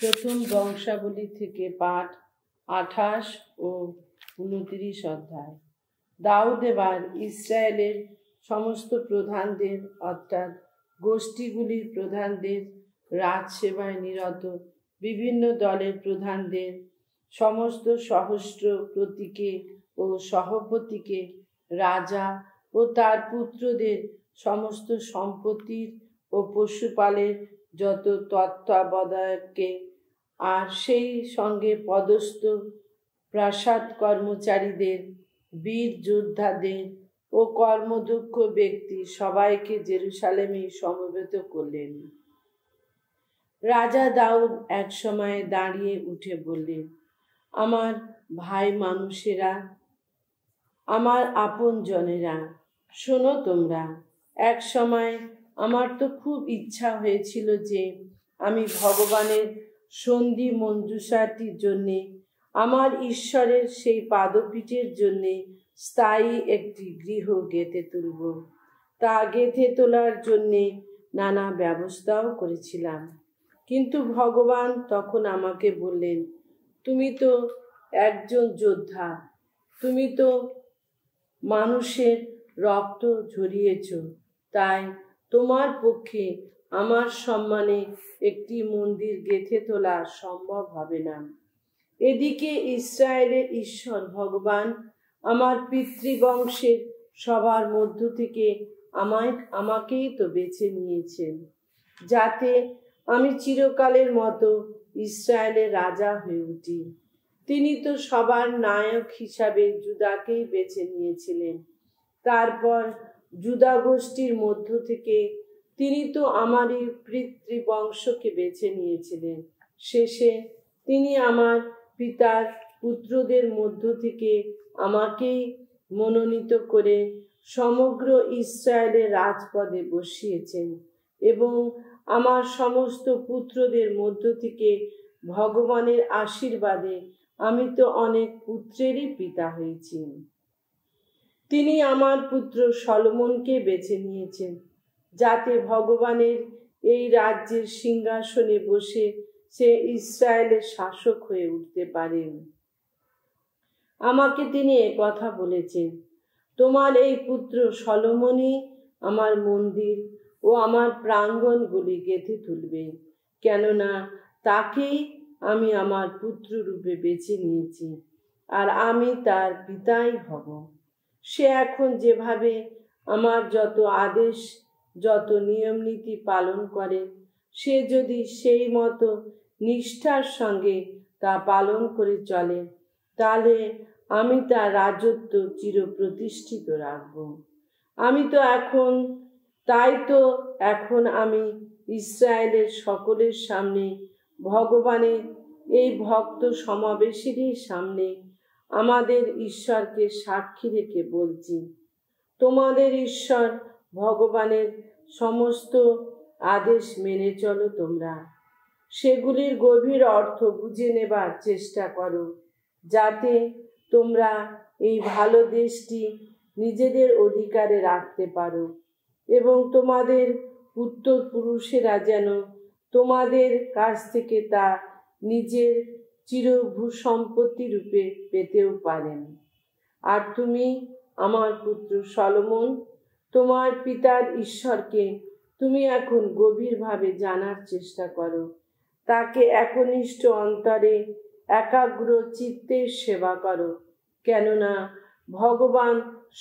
প্রথম বংশাবলী থেকে পাঠ 28 ও 29 অধ্যায়। দাউদ এবার ইসরায়েলের সমস্ত প্রধানদের অর্থাৎ গোষ্ঠীগুলির প্রধানদের, রাজসেবায় নিরত বিভিন্ন দলের প্রধানদের, সমস্ত সহস্র প্রতীকে ও সহপতিকে, রাজা ও তার পুত্রদের, সমস্ত সম্পত্তির ও পশুপালের যত তত্ত্বাবধায়ককে, আর সেই সঙ্গে পদস্থ প্রাসাদ কর্মচারীদের, বীর যোদ্ধাদের ও কর্মদক্ষ ব্যক্তি সবাইকে জেরুসালেমে সমবেত করলেন। রাজা দাউদ এক সময় দাঁড়িয়ে উঠে বললেন, আমার ভাই মানুষেরা, আমার আপন জনেরা, শোনো তোমরা। এক সময় আমার তো খুব ইচ্ছা হয়েছিল যে আমি ভগবানের সন্ধি মঞ্জুষাটির জন্যে, আমার ঈশ্বরের সেই পাদপীঠের জন্যে স্থায়ী একটি গৃহ গেঁথে তুলব। তা গেঁথে তোলার জন্যে নানা ব্যবস্থাও করেছিলাম। কিন্তু ভগবান তখন আমাকে বললেন, তুমি তো একজন যোদ্ধা, তুমি তো মানুষের রক্ত ঝরিয়েছ, তাই তোমার পক্ষে আমার সম্মানে একটি মন্দির গেঁথে তোলা সম্ভব হবে না। এদিকে ইসরায়েলের ঈশ্বর ভগবান আমার পিতৃবংশের সবার মধ্য থেকে আমাকেই তো বেছে নিয়েছেন, যাতে আমি চিরকালের মতো ইসরায়েলের রাজা হয়ে উঠি। তিনি তো সবার নায়ক হিসাবে জুদাকেই বেছে নিয়েছিলেন। তারপর জুদা গোষ্ঠীর মধ্য থেকে তিনি তো আমারই পিতৃবংশকে বেছে নিয়েছিলেন। শেষে তিনি আমার পিতার পুত্রদের মধ্য থেকে আমাকেই মনোনীত করে সমগ্র ইসরায়েলের রাজপদে বসিয়েছেন, এবং আমার সমস্ত পুত্রদের মধ্য থেকে ভগবানের আশীর্বাদে আমি তো অনেক পুত্রেরই পিতা হয়েছি। তিনি আমার পুত্র সলোমনকে বেছে নিয়েছেন, যাতে ভগবানের এই রাজ্যের সিংহাসনে বসে সে ইসরায়েলের শাসক হয়ে উঠতে পারেন। আমাকে তিনি কথা বলেছেন, তোমার এই পুত্র সলোমনই আমার মন্দির ও আমার প্রাঙ্গণগুলি গেঁথে তুলবে, কেননা তাকেই আমি আমার পুত্র রূপে বেছে নিয়েছি, আর আমি তার পিতাই হব। সে এখন যেভাবে আমার যত আদেশ, যত নিয়ম নীতি পালন করে, সে যদি সেই মতো নিষ্ঠার সঙ্গে তা পালন করে চলে, তাহলে আমি তার রাজত্ব চিরপ্রতিষ্ঠিত রাখব। তাই তো এখন আমি ইসরায়েলের সকলের সামনে, ভগবানের এই ভক্ত সমাবেশেরই সামনে আমাদের ঈশ্বরকে সাক্ষী রেখে বলছি, তোমাদের ঈশ্বর ভগবানের সমস্ত আদেশ মেনে চলো তোমরা। সেগুলির গভীর অর্থ বুঝে নেবার চেষ্টা করো, যাতে তোমরা এই ভালো দেশটি নিজেদের অধিকারে রাখতে পারো, এবং তোমাদের পুত্রপুরুষেরা যেন তোমাদের কাছ থেকে তা নিজের চিরভূসম্পত্তি রূপে পেতেও পারেন। আর তুমি, আমার পুত্র সলোমন, তোমার পিতার ঈশ্বরকে তুমি এখন গভীরভাবে জানার চেষ্টা করো। তাকে একনিষ্ঠ অন্তরে একাগ্র চিত্তে সেবা করো, কেননা ভগবান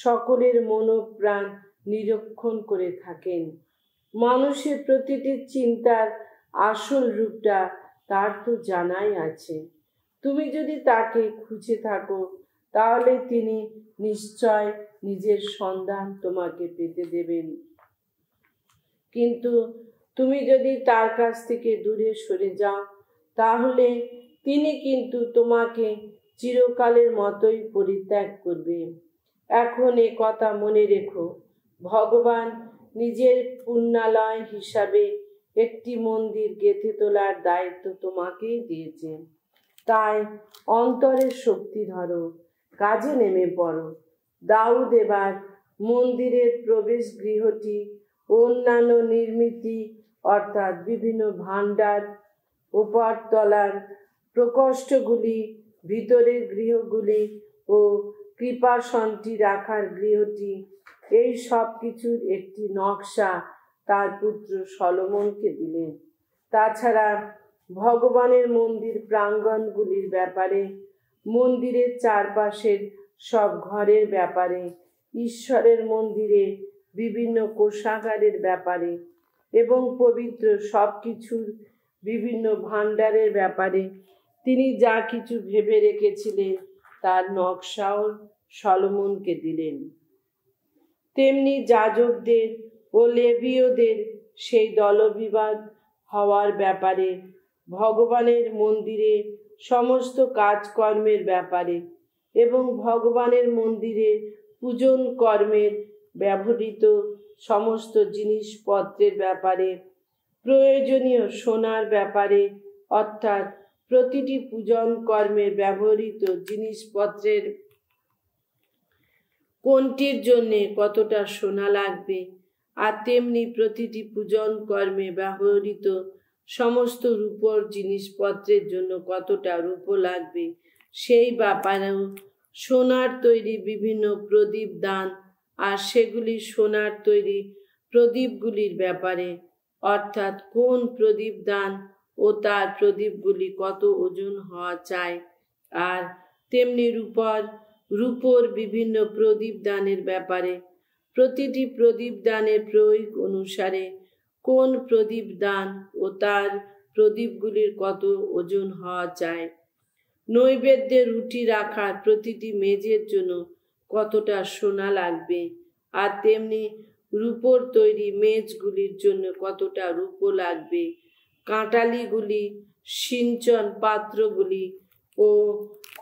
সকলের মনোপ্রাণ নিরীক্ষণ করে থাকেন। মানুষের প্রতিটি চিন্তার আসল রূপটা তার তো জানাই আছে। তুমি যদি তাকে খুঁজে থাকো, তাহলে তিনি নিশ্চয় নিজের সন্ধান তোমাকে পেতে দেবেন। কিন্তু তুমি যদি তার কাছ থেকে দূরে সরে যাও, তাহলে তিনি কিন্তু তোমাকে চিরকালের মতোই পরিত্যাগ করবে। এখন এ কথা মনে রেখো, ভগবান নিজের পুণ্যালয় হিসাবে একটি মন্দির গেঁথে তোলার দায়িত্ব তোমাকেই দিয়েছেন। তাই অন্তরের শক্তি ধরো, কাজে নেমে পড়ো। দাউদ এবার মন্দিরের প্রবেশ গৃহটি, অন্যান্য নির্মিতি অর্থাৎ বিভিন্ন ভাণ্ডার, উপরতলার প্রকোষ্ঠগুলি, ভিতরের গৃহগুলি ও কৃপাসনটি রাখার গৃহটি, এই সব কিছুর একটি নকশা তার পুত্র সলোমনকে দিলেন। তাছাড়া ভগবানের মন্দির প্রাঙ্গণগুলির ব্যাপারে, মন্দিরের চারপাশের সব ঘরের ব্যাপারে, ঈশ্বরের মন্দিরে বিভিন্ন কোষাগারের ব্যাপারে এবং পবিত্র সব কিছুর বিভিন্ন ভাণ্ডারের ব্যাপারে তিনি যা কিছু ভেবে রেখেছিলেন তার নকশাও সলোমনকে দিলেন। তেমনি যাজকদের ও লেবীয়দের সেই দলবিবাদ হওয়ার ব্যাপারে, ভগবানের মন্দিরে সমস্ত কাজকর্মের ব্যাপারে এবং ভগবানের মন্দিরে পূজন কর্মের ব্যবহৃত সমস্ত জিনিসপত্রের ব্যাপারে, প্রয়োজনীয় সোনার ব্যাপারে, অর্থাৎ প্রতিটি পূজন কর্মে ব্যবহৃত জিনিসপত্রের কোনটির জন্যে কতটা সোনা লাগবে, আর তেমনি প্রতিটি পূজন কর্মে ব্যবহৃত সমস্ত রূপোর জিনিসপত্রের জন্য কতটা রূপো লাগবে, সেই ব্যাপারেও সোনার তৈরি বিভিন্ন প্রদীপ দান আর সেগুলি সোনার তৈরি প্রদীপগুলির ব্যাপারে, অর্থাৎ কোন প্রদীপ দান ও তার প্রদীপগুলি কত ওজন হওয়া চাই, আর তেমনি রূপোর বিভিন্ন প্রদীপ দানের ব্যাপারে প্রতিটি প্রদীপ দানের প্রয়োগ অনুসারে কোন প্রদীপ দান ও তার প্রদীপগুলির কত ওজন হওয়া চাই, নৈবেদ্যের রুটি রাখার প্রতিটি মেজের জন্য কতটা সোনা লাগবে, আর তেমনি রূপোর তৈরি মেজগুলির জন্য কতটা রূপো লাগবে, কাঁটালিগুলি, সিঞ্চন পাত্রগুলি ও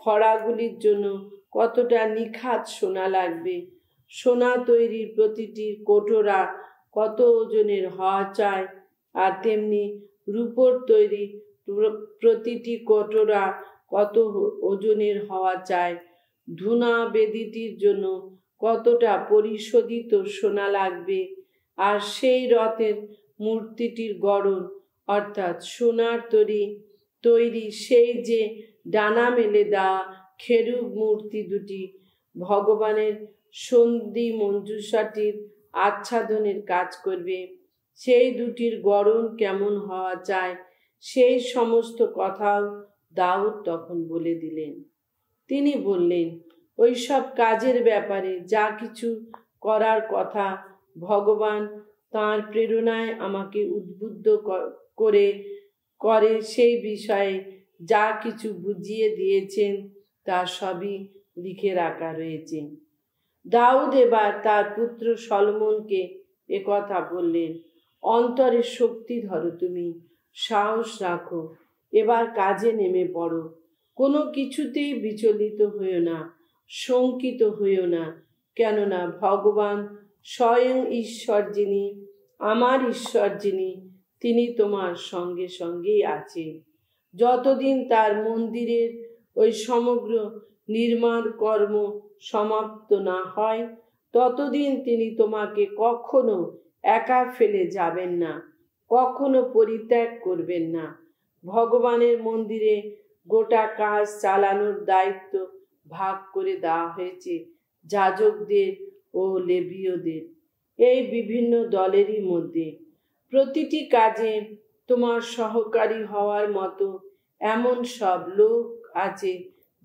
খড়াগুলির জন্য কতটা নিখাত সোনা লাগবে, সোনা তৈরির প্রতিটি কোটরা কত ওজনের হওয়া চাই, আর তেমনি রূপোর তৈরি প্রতিটি কোটরা কত ওজনের হওয়া চাই, ধূনা বেদিটির জন্য কতটা পরিশোধিত সোনা লাগবে, আর সেই রথের মূর্তিটির গড়ন, অর্থাৎ সোনার তৈরি সেই যে ডানা মেলে দেওয়া খেরুব মূর্তি দুটি ভগবানের সন্ধি মঞ্জুষাটির আচ্ছাদনের কাজ করবে, সেই দুটির গড়ন কেমন হওয়া চাই, সেই সমস্ত কথাও দাউদ তখন বলে দিলেন। তিনি বললেন, ওই সব কাজের ব্যাপারে যা কিছু করার কথা ভগবান তাঁর প্রেরণায় আমাকে উদ্বুদ্ধ করে সেই বিষয়ে যা কিছু বুঝিয়ে দিয়েছেন তা সবই লিখে রাখা রয়েছে। দাউদ এবার তার পুত্র সলোমনকে একথা বললেন, অন্তরের শক্তি ধরো, তুমি সাহস রাখো, এবার কাজে নেমে পড়ো, কোনো কিছুতেই বিচলিত হইও না, শঙ্কিত হইও না, কেননা ভগবান স্বয়ং ঈশ্বর যিনি, আমার ঈশ্বর যিনি, তিনি তোমার সঙ্গে সঙ্গেই আছেন। যতদিন তার মন্দিরের ওই সমগ্র নির্মাণ কর্ম সমাপ্ত না হয় ততদিন তিনি তোমাকে কখনো একা ফেলে যাবেন না, কখনো পরিত্যাগ করবেন না। ভগবানের মন্দিরে গোটা কাজ চালানোর দায়িত্ব ভাগ করে দেওয়া হয়েছে যাজকদের ও লেবীয়দের, এই বিভিন্ন দলেরই মধ্যে। প্রতিটি কাজে তোমার সহকারী হওয়ার মতো এমন সব লোক আছে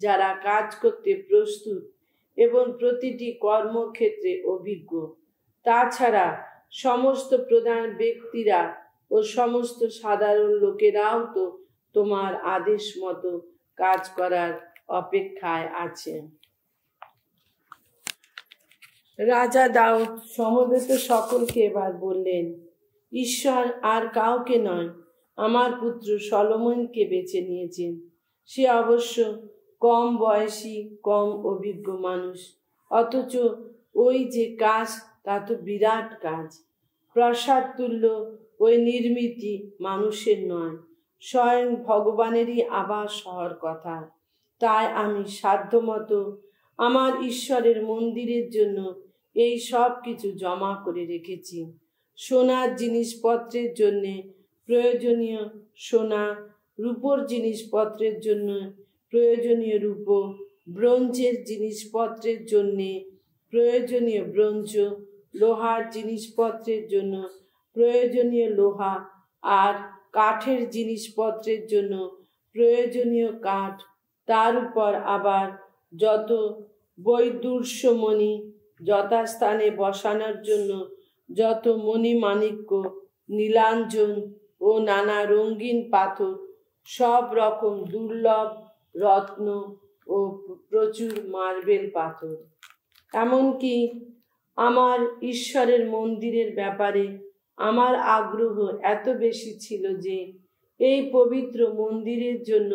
যারা কাজ করতে প্রস্তুত এবং প্রতিটি কর্মক্ষেত্রে অভিজ্ঞ। তাছাড়া সমস্ত প্রধান ব্যক্তিরা ও সমস্ত সাধারণ লোকেরাও তো তোমার আদেশ মতো কাজ করার অপেক্ষায় আছে। রাজা দাউদ সমবেত সকলকে এবার বললেন, ঈশ্বর আর কাউকে নয়, আমার পুত্র সলোমনকে বেছে নিয়েছেন। সে অবশ্য কম বয়সী, কম অভিজ্ঞ মানুষ, অথচ ওই যে কাজ তা তো বিরাট কাজ। প্রাসাদ তুল্য ওই নির্মিতি মানুষের নয়, স্বয়ং ভগবানেরই আবাস হওয়ার কথা। তাই আমি সাধ্যমতো আমার ঈশ্বরের মন্দিরের জন্য এই সব কিছু জমা করে রেখেছি। সোনার জিনিসপত্রের জন্যে প্রয়োজনীয় সোনা, রূপোর জিনিসপত্রের জন্য প্রয়োজনীয় রূপ, ব্রোঞ্জের জিনিসপত্রের জন্য প্রয়োজনীয় ব্রোঞ্জ, লোহার জিনিসপত্রের জন্য প্রয়োজনীয় লোহা, আর কাঠের জিনিসপত্রের জন্য প্রয়োজনীয় কাঠ। তার উপর আবার যত বৈদূর্যমণি যথাস্থানে বসানোর জন্য যত মণিমাণিক্য, নীলাঞ্জন ও নানা রঙিন পাথর, সব রকম দুর্লভ রত্ন ও প্রচুর মার্বেল পাথর। এমনকি আমার ঈশ্বরের মন্দিরের ব্যাপারে আমার আগ্রহ এত বেশি ছিল যে এই পবিত্র মন্দিরের জন্য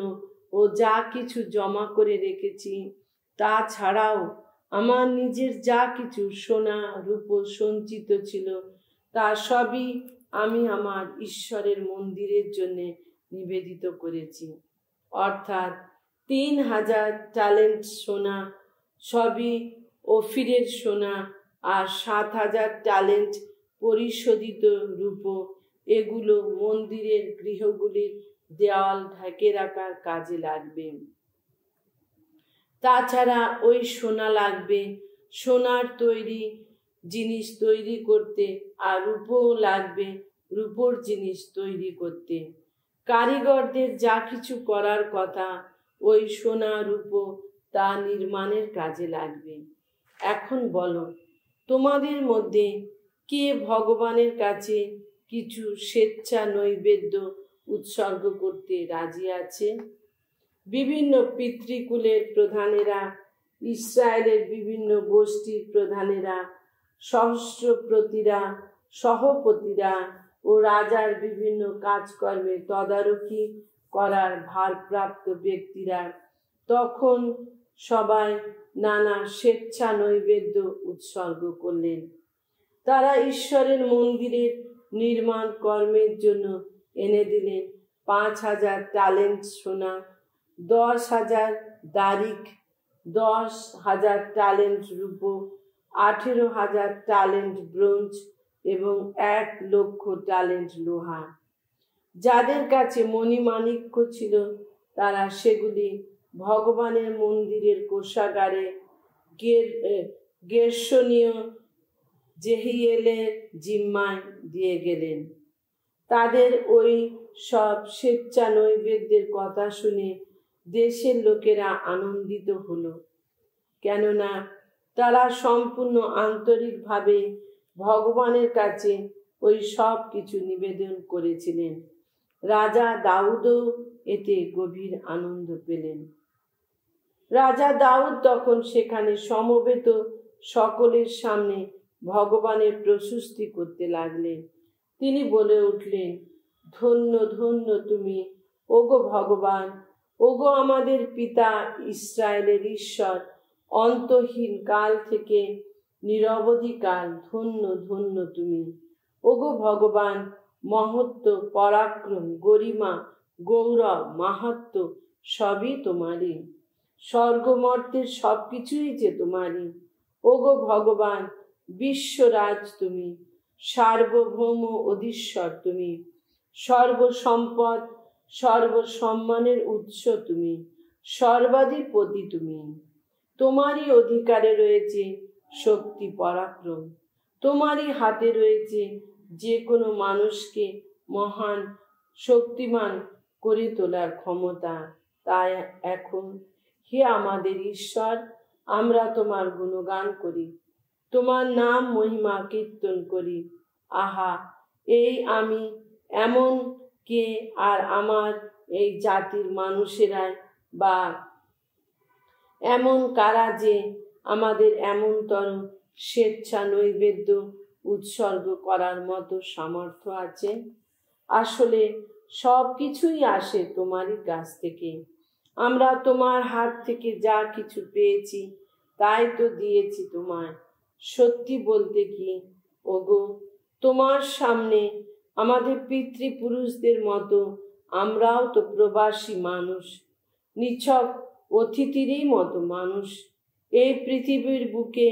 ও যা কিছু জমা করে রেখেছি তা ছাড়াও আমার নিজের যা কিছু সোনা রূপো সঞ্চিত ছিল তা সবই আমি আমার ঈশ্বরের মন্দিরের জন্য নিবেদিত করেছি। অর্থাৎ 3000 ট্যালেন্ট সোনা, সবই ওফিরের সোনা, আর 7000 ট্যালেন্ট পরিশোধিত রূপো। এগুলো মন্দিরের গৃহগুলির দেওয়াল ঢেকে রাখার কাজে লাগবে। তাছাড়া ওই সোনা লাগবে সোনার তৈরি জিনিস তৈরি করতে, আর রূপোও লাগবে রূপোর জিনিস তৈরি করতে। কারিগরদের যা কিছু করার কথা ওই সোনা রূপো তা নির্মাণের কাজে লাগবে। এখন বলো, তোমাদের মধ্যে কে ভগবানের কাছে কিছু স্বেচ্ছা নৈবেদ্য উৎসর্গ করতে রাজি আছে? বিভিন্ন পিতৃকুলের প্রধানেরা, ইসরায়েলের বিভিন্ন গোষ্ঠীর প্রধানেরা, সহস্রপতিরা, সহপতিরা ও রাজার বিভিন্ন কাজকর্মে তদারকি করার ভারপ্রাপ্ত ব্যক্তিরা তখন সবাই নানা স্বেচ্ছা নৈবেদ্য উৎসর্গ করলেন। তারা ঈশ্বরের মন্দিরের নির্মাণ কর্মের জন্য এনে দিলেন 5000 ট্যালেন্ট সোনা, 10,000 দারিক, 10,000 ট্যালেন্ট রূপো, 18,000 ট্যালেন্ট ব্রোঞ্জ এবং 1,00,000 ট্যালেন্ট লোহা। যাদের কাছে মণিমাণিক্য ছিল তারা সেগুলি ভগবানের মন্দিরের কোষাগারে গের্শনীয় জেহিয়েলের জিম্মায় দিয়ে গেলেন। তাদের ওই সব স্বেচ্ছা নৈবেদ্যের কথা শুনে দেশের লোকেরা আনন্দিত হলো, কেননা তারা সম্পূর্ণ আন্তরিকভাবে ভগবানের কাছে ওই সব কিছু নিবেদন করেছিলেন। রাজা দাউদও এতে গভীর আনন্দ পেলেন। রাজা দাউদ তখন সেখানে সমবেত সকলের সামনে ভগবানের প্রশস্তি করতে লাগলেন। তিনি বলে উঠলেন, ধন্য ধন্য তুমি, ওগো ভগবান, ওগো আমাদের পিতা ইসরায়েলের ঈশ্বর, অন্তহীন কাল থেকে নিরবধি কাল ধন্য ধন্য তুমি। ওগো ভগবান, মহত্ব, পরাক্রম, গরিমা, গৌরব, মাহাত্ম্য সবই তোমারই। স্বর্গমর্তের সব কিছুই যে তোমারই। ওগো ভগবান, বিশ্বরাজ তুমি, সার্বভৌম অধীশ্বর তুমি, সর্বসম্পদ সর্বসম্মানের উৎস তুমি, সর্বাধিপতি তুমি। তোমারই অধিকারে রয়েছে শক্তি, পরাক্রম। তোমারই হাতে রয়েছে যে কোনো মানুষকে মহান শক্তিমান করে তোলার ক্ষমতা। তাই এখন হে আমাদের ঈশ্বর, আমরা তোমার গুণগান করি, তোমার নাম মহিমা কীর্তন করি। আহা, এই আমি এমন কে, আর আমার এই জাতির মানুষেরাই বা এমন কারা যে আমাদের এমনতর স্বেচ্ছা নৈবেদ্য উৎসর্গ করার মতো সামর্থ্য আছে? আসলে সব কিছুই আসে তোমারই কাছ থেকে। আমরা তোমার হাত থেকে যা কিছু পেয়েছি তাই তো দিয়েছি তোমায়। সত্যি বলতে কি ওগো, তোমার সামনে আমাদের পিতৃপুরুষদের মতো আমরাও তো প্রবাসী মানুষ, নিছক অতিথিরই মতো মানুষ। এই পৃথিবীর বুকে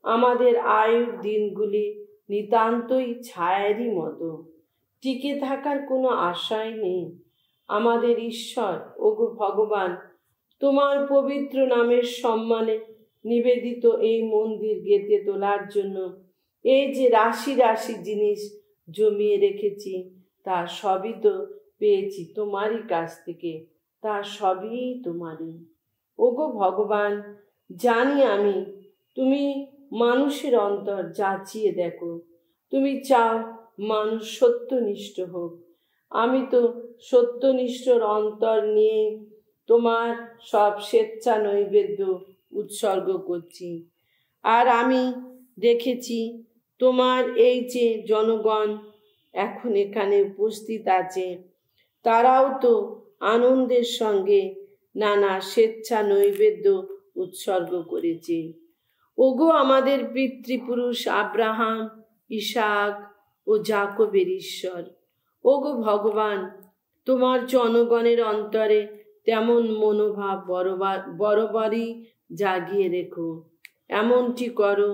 আমাদের আয়ুর দিনগুলি নিতান্তই ছায়ারই মতো, টিকে থাকার কোনো আশাই নেই। আমাদের ঈশ্বর ওগো ভগবান, তোমার পবিত্র নামের সম্মানে নিবেদিত এই মন্দির গেঁথে তোলার জন্য এই যে রাশি রাশি জিনিস জমিয়ে রেখেছি, তা সবই তো পেয়েছি তোমারই কাছ থেকে, তা সবই তোমারই। ওগো ভগবান, জানি আমি তুমি মানুষের অন্তর যাচিয়ে দেখো, তুমি চাও মানুষ সত্যনিষ্ঠ হোক। আমি তো সত্যনিষ্ঠর অন্তর নিয়ে তোমার সব স্বেচ্ছা নৈবেদ্য উৎসর্গ করছি। আর আমি দেখেছি তোমার এই যে জনগণ এখন এখানে উপস্থিত আছে, তারাও তো আনন্দের সঙ্গে নানা স্বেচ্ছা নৈবেদ্য উৎসর্গ করেছে। ওগো আমাদের পিতৃপুরুষ আব্রাহাম, ইসাক ও যাকবের ঈশ্বর, ওগো ভগবান, তোমার জনগণের অন্তরে তেমন মনোভাব বরাবরই জাগিয়ে রেখো। এমনটি করো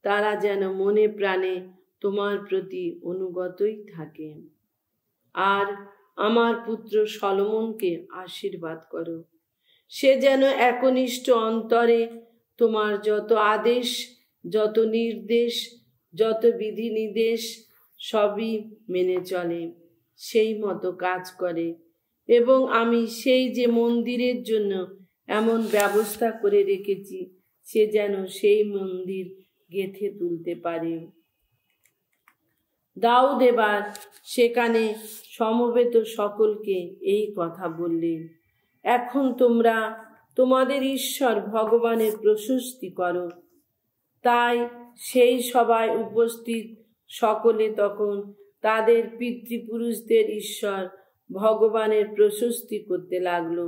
তারা যেন মনে প্রাণে তোমার প্রতি অনুগতই থাকে। আর আমার পুত্র সলোমনকে আশীর্বাদ করো, সে যেন একনিষ্ঠ অন্তরে তোমার যত আদেশ, যত নির্দেশ, যত বিধি নির্দেশ সবই মেনে চলে, সেই মতো কাজ করে। এবং আমি সেই যে মন্দিরের জন্য এমন ব্যবস্থা করে রেখেছি, সে যেন সেই মন্দির গেঁথে তুলতে পারে। দাউদ এবার সেখানে সমবেত সকলকে এই কথা বললেন, এখন তোমরা তোমাদের ঈশ্বর ভগবানের প্রশস্তি করো। তাই সেই সভায় উপস্থিত সকলে তখন তাদের পিতৃপুরুষদের ঈশ্বর ভগবানের প্রশস্তি করতে লাগলো।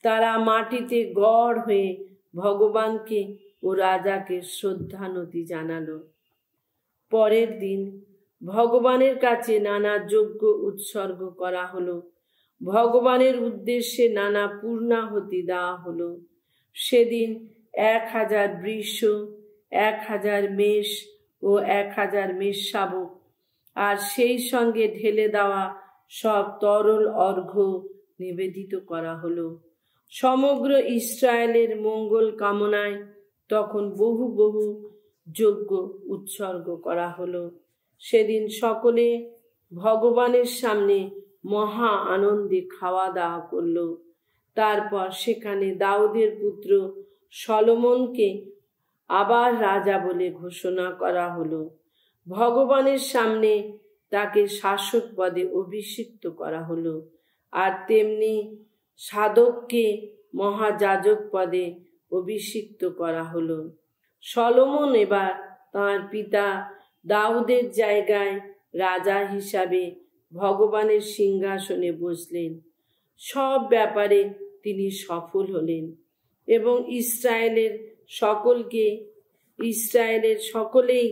তারা মাটিতে গড় হয়ে ভগবানকে ও রাজাকে শ্রদ্ধানতি জানালো। পরের দিন ভগবানের কাছে নানা যজ্ঞ উৎসর্গ করা হলো, ভগবানের উদ্দেশ্যে নানা পূর্ণাহুতি দেওয়া হলো। সেদিন 1000 বৃষ, 1000 মেষ ও 1000 মেষশাবক, আর সেই সঙ্গে ঢেলে দেওয়া সব তরল অর্ঘ্য নিবেদিত করা হলো। সমগ্র ইসরায়েলের মঙ্গল কামনায় তখন বহু বহু যজ্ঞ উৎসর্গ করা হলো। সেদিন সকলে ভগবানের সামনে মহা আনন্দে খাওয়া দাওয়া করল। তারপর সেখানে দাউদের পুত্র সলোমনকে আবার রাজা বলে ঘোষণা করা হলো। ভগবানের সামনে তাকে শাসক পদে অভিষিক্ত করা হলো, আর তেমনি সাধককে মহাযাজক পদে অভিষিক্ত করা হলো। সলোমন এবার তাঁর পিতা দাউদের জায়গায় রাজা হিসাবে ভগবানের সিংহাসনে বসলেন। সব ব্যাপারে তিনি সফল হলেন এবং ইসরায়েলের সকলেই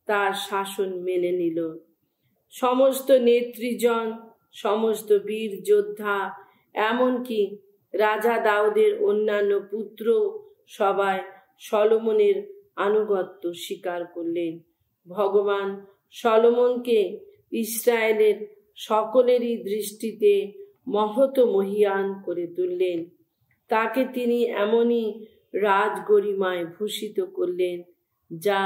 তার শাসন মেনে নিল। সমস্ত নেতৃজন, সমস্ত বীর যোদ্ধা, এমনকি রাজা দাউদের অন্যান্য পুত্র সবাই সলোমনের আনুগত্য স্বীকার করলেন। ভগবান সলোমনকে ইসরায়েলের সকলেরই দৃষ্টিতে মহৎ মহিয়ান করে তুললেন। তাকে তিনি এমনই রাজগরিমায় ভূষিত করলেন যা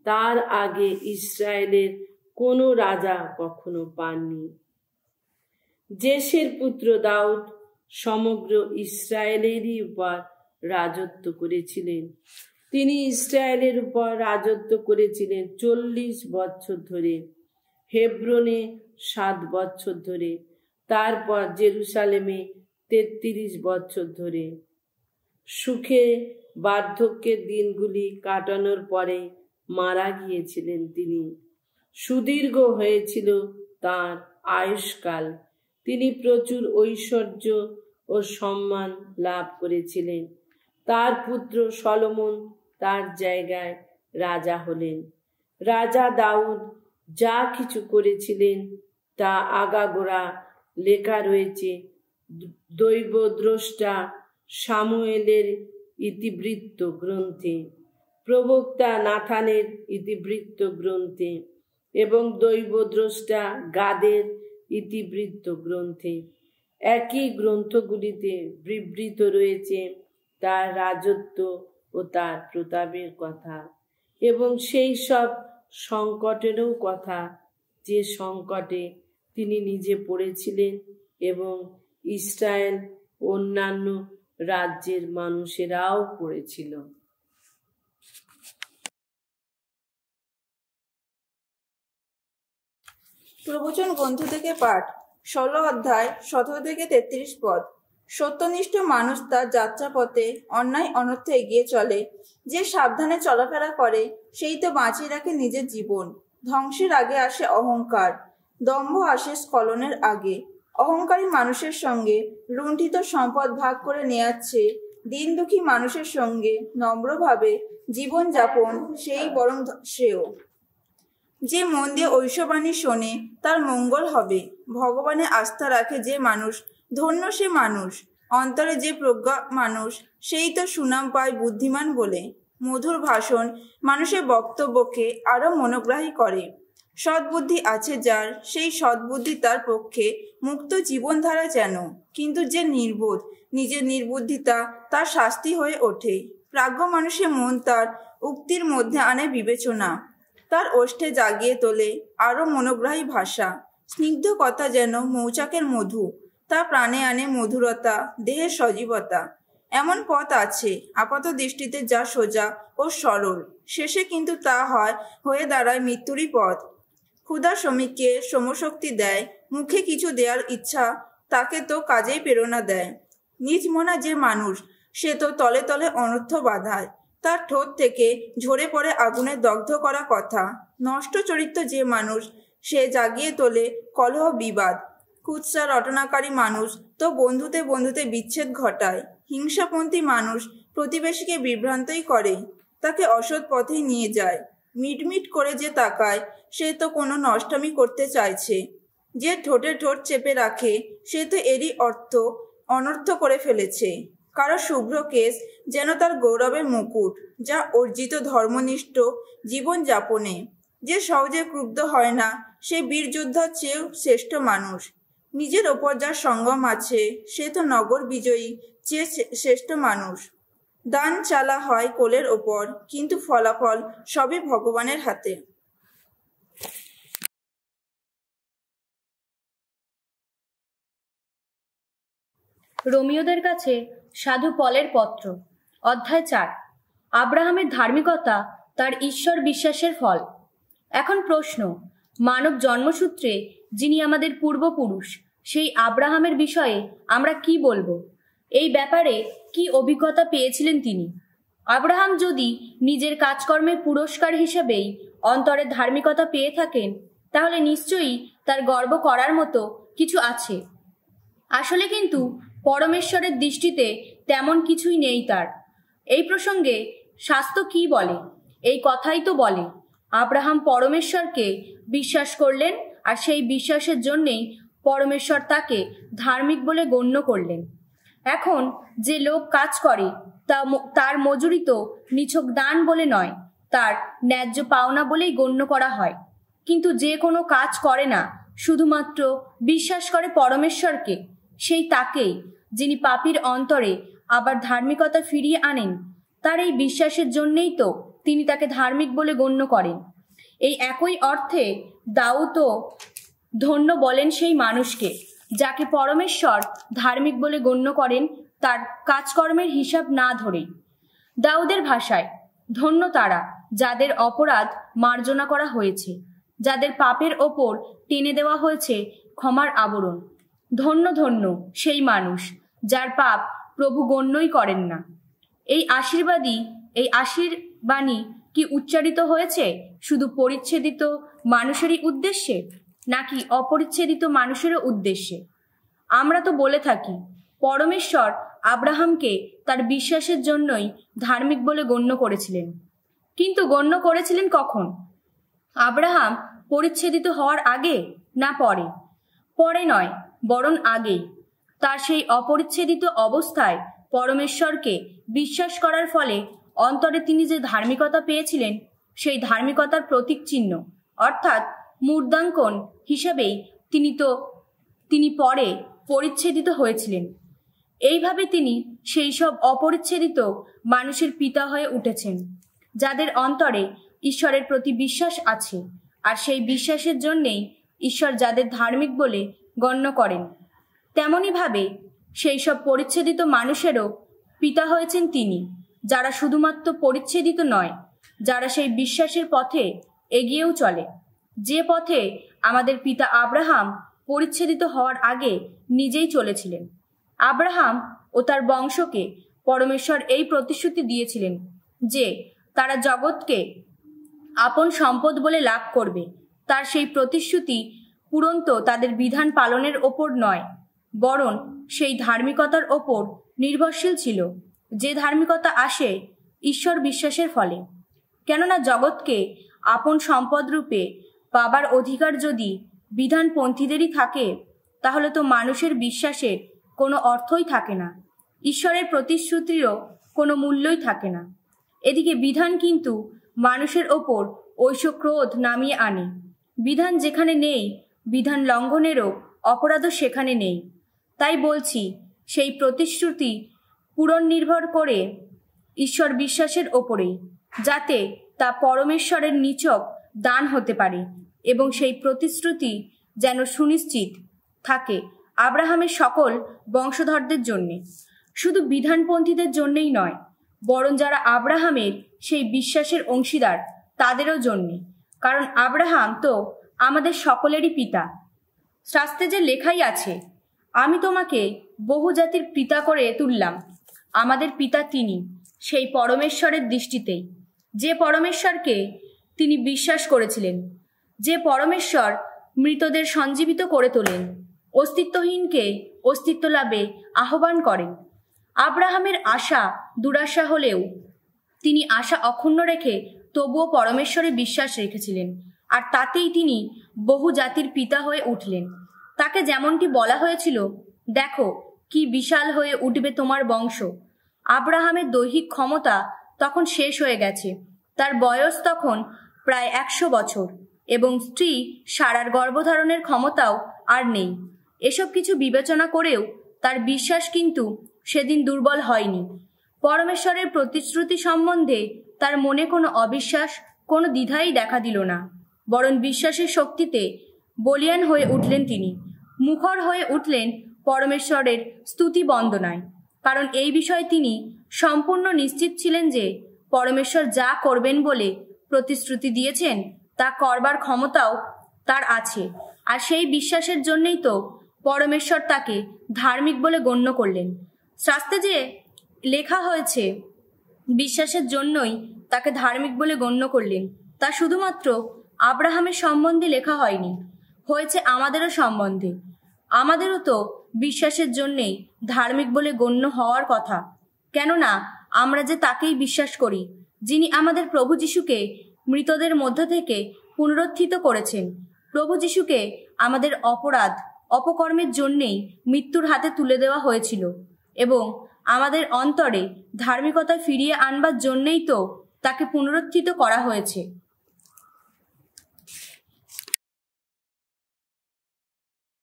তার আগে ইসরায়েলের কোনো রাজা কখনো পাননি। জেসের পুত্র দাউদ সমগ্র ইসরায়েলেরই উপর রাজত্ব করেছিলেন। তিনি ইসরায়েলের উপর রাজত্ব করেছিলেন 40 বছর ধরে, হেব্রনে 7 বছর ধরে, তারপর জেরুসালেমে 33 বছর ধরে। সুখে বার্ধক্যের দিনগুলি কাটানোর পরে মারা গিয়েছিলেন তিনি। সুদীর্ঘ হয়েছিল তাঁর আয়ুষ্কাল। তিনি প্রচুর ঐশ্বর্য ও সম্মান লাভ করেছিলেন। তার পুত্র সলোমন তার জায়গায় রাজা হলেন। রাজা দাউদ যা কিছু করেছিলেন তা আগাগোড়া লেখা রয়েছে দৈবদ্রষ্টা সামুয়েলের ইতিবৃত্ত গ্রন্থে, প্রবক্তা নাথানের ইতিবৃত্ত গ্রন্থে এবং দৈবদ্রষ্টা গাদের ইতিবৃত্ত গ্রন্থে। একই গ্রন্থগুলিতে বিবৃত রয়েছে তার রাজত্ব ও তার প্রতাপের কথা এবং সেই সব সংকটেরও কথা যে সংকটে তিনি নিজে পড়েছিলেন এবং ইসরায়েল অন্যান্য রাজ্যের মানুষেরাও পড়েছিল। প্রবচন গ্রন্থ থেকে পাঠ, 16 অধ্যায় 17 থেকে 33 পদ। সত্যনিষ্ঠ মানুষ তার যাত্রাপথে অন্যায় অনর্থে এগিয়ে চলে। যে সাবধানে চলাফেরা করে সেই তো বাঁচিয়ে রাখে নিজের জীবন। ধ্বংসের আগে আসে অহংকার, দম্ভ আসে স্খলনের আগে। অহংকারী মানুষের সঙ্গে লুণ্ঠিত সম্পদ ভাগ করে নেওয়াচ্ছে দিন দুঃখী মানুষের সঙ্গে নম্রভাবে জীবন যাপন সেই বরং শ্রেয়। যে মন দিয়ে ঐশ্ববাণী শোনে তার মঙ্গল হবে। ভগবানে আস্থা রাখে যে মানুষ ধন্য সে মানুষ। অন্তরে যে প্রজ্ঞা মানুষ সেই তো সুনাম পায় বুদ্ধিমান বলে। মধুর ভাষণ মানুষের বক্তব্যকে আরো মনোগ্রাহী করে। সদ্বুদ্ধি আছে যার সেই সদ্বুদ্ধি তার পক্ষে মুক্ত জীবনধারা যেন। কিন্তু যে নির্বোধ নিজের নির্বুদ্ধিতা তার শাস্তি হয়ে ওঠে। প্রাজ্ঞ মানুষের মন তার উক্তির মধ্যে আনে বিবেচনা, তার ওষ্ঠে জাগিয়ে তোলে আরো মনোগ্রাহী ভাষা। স্নিগ্ধ কথা যেন মৌচাকের মধু, তা প্রাণে আনে মধুরতা, দেহের সজীবতা। এমন পথ আছে আপাত দৃষ্টিতে যা সোজা ও সরল, শেষে কিন্তু তা হয়ে দাঁড়ায় মৃত্যুরই পথ। ক্ষুধা শ্রমিককে শ্রমশক্তি দেয়, মুখে কিছু দেওয়ার ইচ্ছা তাকে তো কাজেই প্রেরণা দেয়। নিজ মনা যে মানুষ সে তো তলে তলে অনর্থ বাধায়, তার ঠোঁট থেকে ঝরে পড়ে আগুনে দগ্ধ করা কথা। নষ্ট চরিত্র যে মানুষ সে জাগিয়ে তোলে কলহ বিবাদ। কুৎসা রটনাকারী মানুষ তো বন্ধুতে বন্ধুতে বিচ্ছেদ ঘটায়। হিংসাপন্থী মানুষ প্রতিবেশীকে বিভ্রান্তই করে, তাকে অসৎ পথেই নিয়ে যায়। মিটমিট করে যে তাকায় সে তো কোনো নষ্টামি করতে চাইছে। যে ঠোঁটে ঠোঁট চেপে রাখে সে তো এরই অনর্থ করে ফেলেছে। কারো শুভ্র কেশ যেন তার গৌরবের মুকুট, যা অর্জিত ধর্মনিষ্ঠ জীবনযাপনে। যে সহজে ক্রুদ্ধ হয় না সে বীর যোদ্ধার চেয়েও শ্রেষ্ঠ মানুষ। নিজের ওপর যার সঙ্গম আছে সে তো নগর বিজয়ী চেয়ে শ্রেষ্ঠ মানুষ। দান চালা হয় কোলের ওপর, কিন্তু ফলাফল সবই ভগবানের হাতে। রোমিওদের কাছে সাধু পলের পত্র, অধ্যায় 4। আব্রাহামের ধার্মিকতা তার ঈশ্বর বিশ্বাসের ফল। এখন প্রশ্ন, মানব জন্মসূত্রে যিনি আমাদের পূর্বপুরুষ সেই আব্রাহামের বিষয়ে আমরা কি বলবো? এই ব্যাপারে কি অভিজ্ঞতা পেয়েছিলেন তিনি? আব্রাহাম যদি নিজের কাজকর্মের পুরস্কার হিসেবেই অন্তরে ধার্মিকতা পেয়ে থাকেন, তাহলে নিশ্চয়ই তার গর্ব করার মতো কিছু আছে। আসলে কিন্তু পরমেশ্বরের দৃষ্টিতে তেমন কিছুই নেই তার। এই প্রসঙ্গে শাস্ত্র কি বলে? এই কথাই তো বলে, আব্রাহাম পরমেশ্বরকে বিশ্বাস করলেন আর সেই বিশ্বাসের জন্যেই পরমেশ্বর তাকে ধার্মিক বলে গণ্য করলেন। এখন যে লোক কাজ করে তার মজুরি তো নিছক দান বলে নয়, তার ন্যায্য পাওনা বলেই গণ্য করা হয়। কিন্তু যে কোনো কাজ করে না, শুধুমাত্র বিশ্বাস করে পরমেশ্বরকে, সেই তাকেই, যিনি পাপীর অন্তরে আবার ধার্মিকতা ফিরিয়ে আনেন, তার এই বিশ্বাসের জন্যেই তো তিনি তাকে ধার্মিক বলে গণ্য করেন। এই একই অর্থে দাউদও ধন্য বলেন সেই মানুষকে যাকে পরমেশ্বর ধার্মিক বলে গণ্য করেন তার কাজকর্মের হিসাব না ধরেই। দাউদের ভাষায়, ধন্য তারা যাদের অপরাধ মার্জনা করা হয়েছে, যাদের পাপের ওপর টেনে দেওয়া হয়েছে ক্ষমার আবরণ। ধন্য ধন্য সেই মানুষ যার পাপ প্রভু গণ্যই করেন না। এই আশীর্বাণী কি উচ্চারিত হয়েছে শুধু পরিচ্ছেদিত মানুষেরই উদ্দেশ্যে, নাকি অপরিচ্ছেদিত মানুষেরও উদ্দেশ্যে? আমরা তো বলে থাকি পরমেশ্বর আব্রাহামকে তার বিশ্বাসের জন্যই ধার্মিক বলে গণ্য করেছিলেন। কিন্তু গণ্য করেছিলেন কখন? আব্রাহাম পরিচ্ছেদিত হওয়ার আগে না পরে? পরে নয়, বরং আগেই। তার সেই অপরিচ্ছেদিত অবস্থায় পরমেশ্বরকে বিশ্বাস করার ফলে অন্তরে তিনি যে ধার্মিকতা পেয়েছিলেন, সেই ধার্মিকতার প্রতীক চিহ্ন অর্থাৎ মূর্ধাঙ্কন হিসাবেই তিনি তো তিনি পরে পরিচ্ছেদিত হয়েছিলেন। এইভাবে তিনি সেই সব অপরিচ্ছেদিত মানুষের পিতা হয়ে উঠেছেন, যাদের অন্তরে ঈশ্বরের প্রতি বিশ্বাস আছে, আর সেই বিশ্বাসের জন্যেই ঈশ্বর যাদের ধার্মিক বলে গণ্য করেন। তেমনইভাবে সেই সব পরিচ্ছেদিত মানুষেরও পিতা হয়েছেন তিনি, যারা শুধুমাত্র পরিচ্ছেদিত নয়, যারা সেই বিশ্বাসের পথে এগিয়েও চলে, যে পথে আমাদের পিতা আব্রাহাম পরিচ্ছেদিত হওয়ার আগে নিজেই চলেছিলেন। আব্রাহাম ও তার বংশকে পরমেশ্বর এই প্রতিশ্রুতি দিয়েছিলেন যে তারা জগৎকে আপন সম্পদ বলে লাভ করবে। তার সেই প্রতিশ্রুতি পূরণ তো তাদের বিধান পালনের ওপর নয়, বরং সেই ধার্মিকতার ওপর নির্ভরশীল ছিল, যে ধার্মিকতা আসে ঈশ্বর বিশ্বাসের ফলে। কেননা জগৎকে আপন সম্পদ রূপে পাবার অধিকার যদি বিধানপন্থীদেরই থাকে, তাহলে তো মানুষের বিশ্বাসের কোনো অর্থই থাকে না, ঈশ্বরের প্রতিশ্রুতিরও কোনো মূল্যই থাকে না। এদিকে বিধান কিন্তু মানুষের ওপর ঐশ ক্রোধ নামিয়ে আনে। বিধান যেখানে নেই, বিধান লঙ্ঘনেরও অপরাধও সেখানে নেই। তাই বলছি, সেই প্রতিশ্রুতি পূরণ নির্ভর করে ঈশ্বর বিশ্বাসের ওপরেই, যাতে তা পরমেশ্বরের নিছক দান হতে পারে এবং সেই প্রতিশ্রুতি যেন সুনিশ্চিত থাকে আব্রাহামের সকল বংশধরদের জন্যে, শুধু বিধানপন্থীদের জন্যেই নয়, বরং যারা আব্রাহামের সেই বিশ্বাসের অংশীদার তাদেরও জন্যে। কারণ আব্রাহাম তো আমাদের সকলেরই পিতা। শাস্ত্রে যে লেখাই আছে, আমি তোমাকে বহু জাতির পিতা করে তুললাম। আমাদের পিতা তিনি, সেই পরমেশ্বরের দৃষ্টিতেই, যে পরমেশ্বরকে তিনি বিশ্বাস করেছিলেন, যে পরমেশ্বর মৃতদের সঞ্জীবিত করে তোলেন, অস্তিত্বহীনকে অস্তিত্ব লাভে আহ্বান করেন। আব্রাহামের আশা দুরাশা হলেও তিনি আশা অক্ষুণ্ণ রেখে তবুও পরমেশ্বরে বিশ্বাস রেখেছিলেন, আর তাতেই তিনি বহু জাতির পিতা হয়ে উঠলেন। তাকে যেমনটি বলা হয়েছিল, দেখো কি বিশাল হয়ে উঠবে তোমার বংশ। আব্রাহামের দৈহিক ক্ষমতা তখন শেষ হয়ে গেছে, তার বয়স তখন প্রায় 100 বছর, এবং স্ত্রী সারার গর্ভধারণের ক্ষমতাও আর নেই। এসব কিছু বিবেচনা করেও তার বিশ্বাস কিন্তু সেদিন দুর্বল হয়নি। পরমেশ্বরের প্রতিশ্রুতি সম্বন্ধে তার মনে কোনো অবিশ্বাস, কোনো দ্বিধাই দেখা দিল না, বরং বিশ্বাসের শক্তিতে বলীয়ান হয়ে উঠলেন তিনি, মুখর হয়ে উঠলেন পরমেশ্বরের স্তুতি বন্দনায়। কারণ এই বিষয়ে তিনি সম্পূর্ণ নিশ্চিত ছিলেন যে পরমেশ্বর যা করবেন বলে প্রতিশ্রুতি দিয়েছেন তা করবার ক্ষমতাও তার আছে, আর সেই বিশ্বাসের জন্যই তো পরমেশ্বর তাকে ধার্মিক বলে গণ্য করলেন। শাস্ত্রে যে লেখা হয়েছে বিশ্বাসের জন্যই তাকে ধার্মিক বলে গণ্য করলেন, তা শুধুমাত্র আব্রাহামের সম্বন্ধে লেখা হয়নি, হয়েছে আমাদেরও সম্বন্ধে। আমাদেরও তো বিশ্বাসের জন্যেই ধার্মিক বলে গণ্য হওয়ার কথা, কেননা আমরা যে তাকেই বিশ্বাস করি, যিনি আমাদের প্রভু যিশুকে মৃতদের মধ্য থেকে পুনরুত্থিত করেছেন। প্রভু যিশুকে আমাদের অপরাধ অপকর্মের জন্যেই মৃত্যুর হাতে তুলে দেওয়া হয়েছিল, এবং আমাদের অন্তরে ধার্মিকতা ফিরিয়ে আনবার জন্যেই তো তাকে পুনরুত্থিত করা হয়েছে।